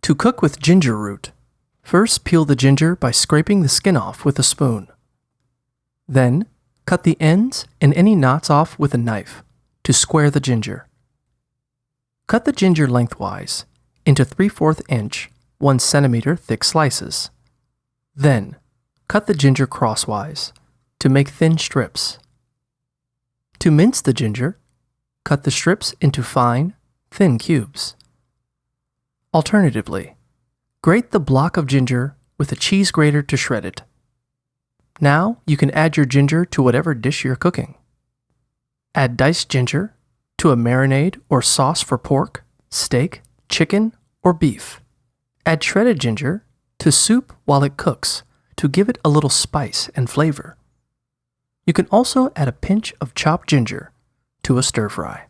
To cook with ginger root, first peel the ginger by scraping the skin off with a spoon. Then, cut the ends and any knots off with a knife to square the ginger. Cut the ginger lengthwise into 3/4 inch, 1 centimeter thick slices. Then, cut the ginger crosswise to make thin strips. To mince the ginger, cut the strips into fine, thin cubes. Alternatively, grate the block of ginger with a cheese grater to shred it. Now you can add your ginger to whatever dish you're cooking. Add diced ginger to a marinade or sauce for pork, steak, chicken, or beef. Add shredded ginger to soup while it cooks to give it a little spice and flavor. You can also add a pinch of chopped ginger to a stir fry.